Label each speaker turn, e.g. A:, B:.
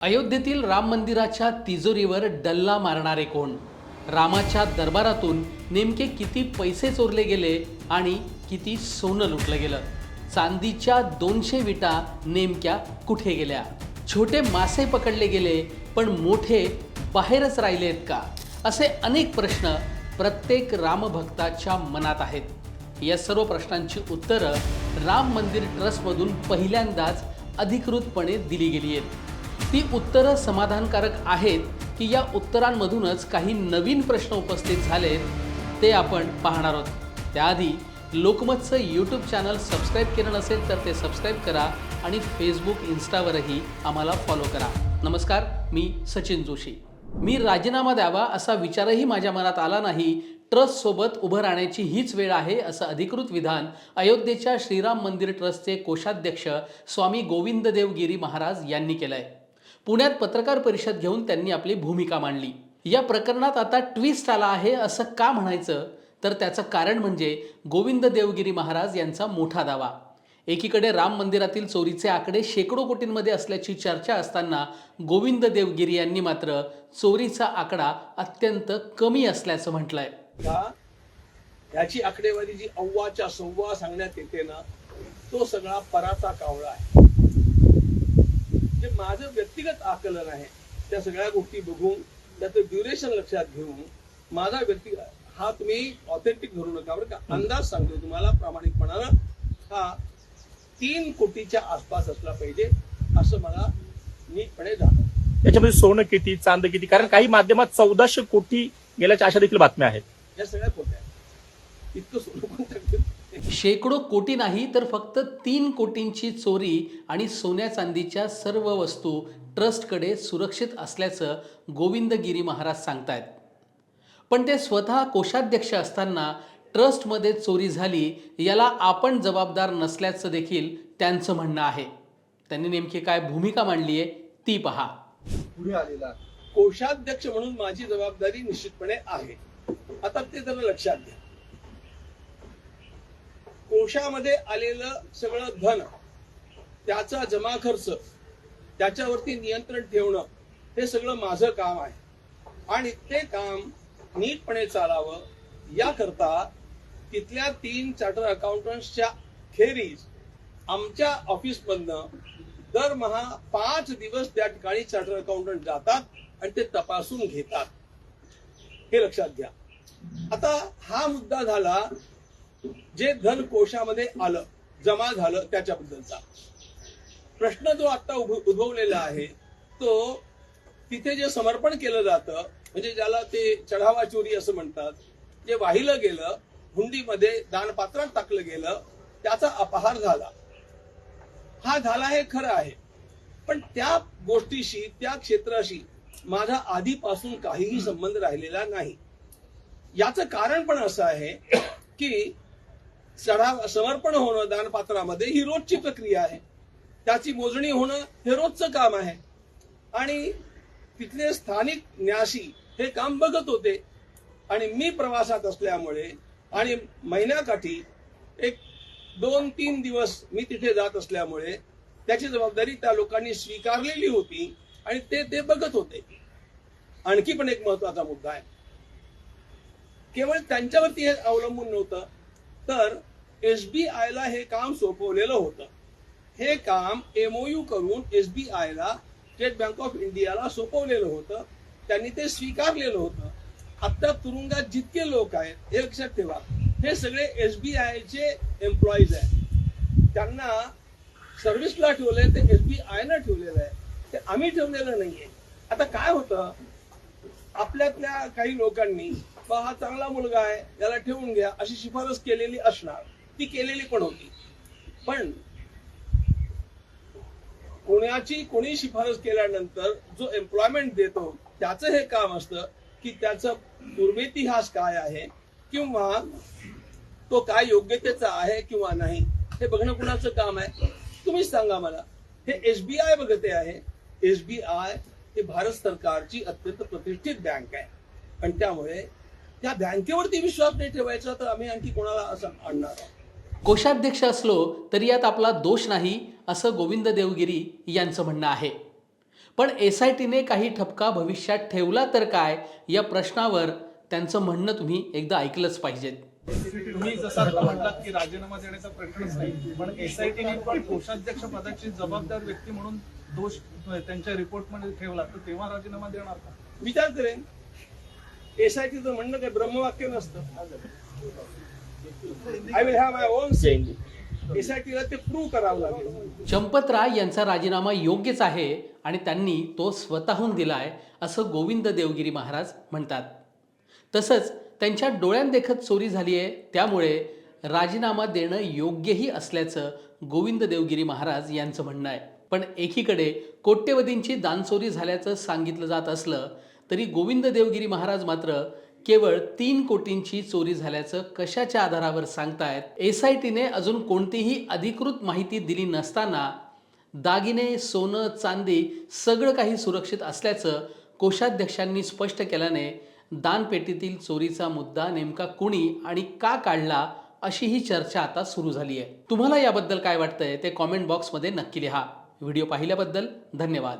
A: अयोध्येतील राम मंदिराच्या तिजोरीवर डल्ला मारणारे कोण? रामाच्या दरबारातून नेमके किती पैसे चोरले गेले आणि किती सोनं लुटलं गेलं? चांदीच्या 200 विटा नेमक्या कुठे गेल्या? छोटे मासे पकडले गेले पण मोठे बाहेरच राहिलेत का? असे अनेक प्रश्न प्रत्येक रामभक्ताच्या मनात आहेत. या सर्व प्रश्नांची उत्तरं राम मंदिर ट्रस्टमधून पहिल्यांदाच अधिकृतपणे दिली गेली आहेत. ती उत्तरं समाधानकारक आहेत की या उत्तरांमधूनच काही नवीन प्रश्न उपस्थित झालेत ते आपण पाहणार आहोत. त्याआधी लोकमतचं यूट्यूब चॅनल सबस्क्राईब केलं नसेल तर ते सबस्क्राईब करा आणि फेसबुक इन्स्टावरही आम्हाला फॉलो करा. नमस्कार, मी सचिन जोशी. मी राजीनामा द्यावा असा विचारही माझ्या मनात आला नाही. ट्रस्टसोबत उभं राहण्याची हीच वेळ आहे असं अधिकृत विधान अयोध्येच्या श्रीराम मंदिर ट्रस्टचे कोषाध्यक्ष स्वामी गोविंददेव गिरी महाराज यांनी केलं आहे. पुण्यात पत्रकार परिषद घेऊन त्यांनी आपली भूमिका मांडली. या प्रकरणात आता ट्विस्ट आला आहे असं का म्हणायचं, तर त्याचं कारण म्हणजे गोविंद देवगिरी महाराज यांचा मोठा दावा. एकीकडे राम मंदिरातील चोरीचे आकडे शेकडो कोटींमध्ये असल्याची चर्चा असताना गोविंद देवगिरी यांनी मात्र चोरीचा आकडा अत्यंत कमी असल्याचं म्हटलंय.
B: याची आकडेवारी जी अव्वाच्या सव्वा सांगण्यात येते ना, तो सगळा पराचा कावळा आहे. जे माझं व्यक्तिगत आकलन आहे, त्या सगळ्या गोष्टी बघून त्याचं ड्युरेशन लक्षात घेऊन माझा व्यक्तिगत हा तुम्ही ऑथेंटिक धरू नका बरं का, अंदाज सांगतो तुम्हाला प्रामाणिकपणानं. हा 3 कोटीच्या आसपास असला पाहिजे असं मला नीटपणे जाणवतं.
C: याच्यामध्ये सोनं किती, चांद किती? कारण काही माध्यमात 1400 कोटी गेल्याच्या अशा देखील बातम्या आहेत.
B: या सगळ्या खोट्या आहेत. इतकं सोनं कोण टाकतं?
A: शेकडो कोटी नाही तर फक्त 3 कोटींची चोरी आणि सोन्या चांदीच्या सर्व वस्तू ट्रस्टकडे सुरक्षित असल्याचं गोविंदगिरी महाराज सांगतायत. पण ते स्वतः कोषाध्यक्ष असताना ट्रस्टमध्ये चोरी झाली याला आपण जबाबदार नसल्याचं देखील त्यांचं म्हणणं आहे. त्यांनी नेमकी काय भूमिका मांडली आहे ती पहा.
B: पुढे आलेला कोषाध्यक्ष म्हणून माझी जबाबदारी निश्चितपणे आहे. आता ते जरा लक्षात घ्या. कोशामध्ये आलेलं सगळं धन, त्याचा जमा खर्च, त्याच्यावरती नियंत्रण ठेवणं हे सगळं माझं काम आहे. आणि ते काम नीटपणे चालावं याकरता तिथल्या 3 चार्टर अकाउंटंट्सच्या खेरीज आमच्या ऑफिसमधनं दरमहा 5 दिवस त्या ठिकाणी चार्टर अकाउंटंट जातात आणि ते तपासून घेतात. हे लक्षात घ्या. आता हा मुद्दा झाला जे धन कोशामध्ये आलं, जमा झालं त्याच्याबद्दलचा प्रश्न. जो आता उद्भवलेला आहे तो तिथे जे समर्पण केलं जातं, म्हणजे ज्याला ते चढावा चोरी असं म्हणतात, जे वाहिलं गेलं, हुंडीमध्ये दानपात्रात टाकलं गेलं, त्याचा अपहार झाला. हा झाला हे खरं आहे. पण त्या गोष्टीशी, त्या क्षेत्राशी माझा आधीपासून काहीही संबंध राहिलेला नाही. याचं कारण पण असं आहे की समर्पण होणं दानपात्रामध्ये ही रोजची प्रक्रिया आहे. त्याची मोजणी होणं हे रोजचं काम आहे. आणि तिथले स्थानिक न्यासी हे काम बघत होते. आणि मी प्रवासात असल्यामुळे आणि महिन्याकाठी 1-2-3 दिवस मी तिथे जात असल्यामुळे त्याची जबाबदारी त्या लोकांनी स्वीकारलेली होती आणि ते बघत होते. आणखी पण एक महत्वाचा मुद्दा आहे. केवळ त्यांच्यावरती हे अवलंबून नव्हतं, तर एसबीआयला हे काम सोपवलेलं होतं. हे काम MOU करून एसबीआयला, स्टेट बँक ऑफ इंडियाला सोपवलेलं होतं. त्यांनी ते स्वीकारलेलं होतं. आता तुरुंगात जितके लोक आहेत हे लक्षात ठेवा, हे सगळे एसबीआयचे एम्प्लॉईज आहेत. त्यांना सर्व्हिसला ठेवलंय, ते एसबीआयनं ठेवलेलं आहे, ते आम्ही ठेवलेलं नाहीये. आता काय होतं, आपल्यातल्या काही लोकांनी हा चांगला मुलगा आहे याला ठेवून घ्या अशी शिफारस केलेली असणार, ती केलेली पण होती. पण कोणी शिफारस केल्यानंतर जो एम्प्लॉयमेंट देतो त्याचं हे काम असतं की त्याचा पूर्वेतिहास काय आहे किंवा तो काय योग्यतेचा आहे किंवा नाही हे बघणं कुणाचं काम आहे? तुम्हीच सांगा मला. हे एसबीआय बघते आहे. एसबीआय ही भारत सरकारची अत्यंत प्रतिष्ठित बँक आहे. आणि त्यामुळे त्या बँकेवरती विश्वास नाही ठेवायचा तर आम्ही आणखी कोणाला असं आणणार आहोत?
A: कोषाध्यक्ष असलो तरी यात आपला दोष नाही असं गोविंद देवगिरी यांचं म्हणणं आहे. पण SITने काही ठपका भविष्यात ठेवला तर काय, या प्रश्नावर त्यांचं म्हणणं तुम्ही एकदा ऐकलंच पाहिजेत.
D: तुम्ही जसं आता म्हटलात की राजीनामा देण्याचा प्रश्नच नाही, पण SITने कोषाध्यक्ष पदाची जबाबदार व्यक्ती म्हणून दोष त्यांच्या रिपोर्टमध्ये ठेवला, तर तेव्हा राजीनामा देणार का?
B: विचार करेन. SITचं म्हणणं काही ब्रह्मवाक्य नसतं. I will have my own say. SITला ते प्रूव्ह करावं लागेल.
A: चंपतराय यांचा राजीनामा योग्यच आहे आणि त्यांनी तो स्वतःहून दिलाय असं गोविंद देवगिरी महाराज म्हणतात. तसंच त्यांच्या डोळ्यांदेखत चोरी झाली आहे, त्यामुळे राजीनामा देणं योग्यही असल्याचं गोविंद देवगिरी महाराज यांचं म्हणणं आहे. पण एकीकडे कोट्यवधींची दानचोरी झाल्याचं सांगितलं जात असलं तरी गोविंद देवगिरी महाराज मात्र केवळ 3 कोटींची चोरी झाल्याचं कशाच्या आधारावर सांगतायत? SITने अजून कोणतीही अधिकृत माहिती दिली नसताना दागिने, सोनं, चांदी सगळं काही सुरक्षित असल्याचं कोषाध्यक्षांनी स्पष्ट केल्याने दानपेटीतील चोरीचा मुद्दा नेमका कुणी आणि का काढला, अशी ही चर्चा आता सुरू झाली आहे. तुम्हाला याबद्दल काय वाटतंय ते कॉमेंट बॉक्समध्ये नक्की लिहा. व्हिडिओ पाहिल्याबद्दल धन्यवाद.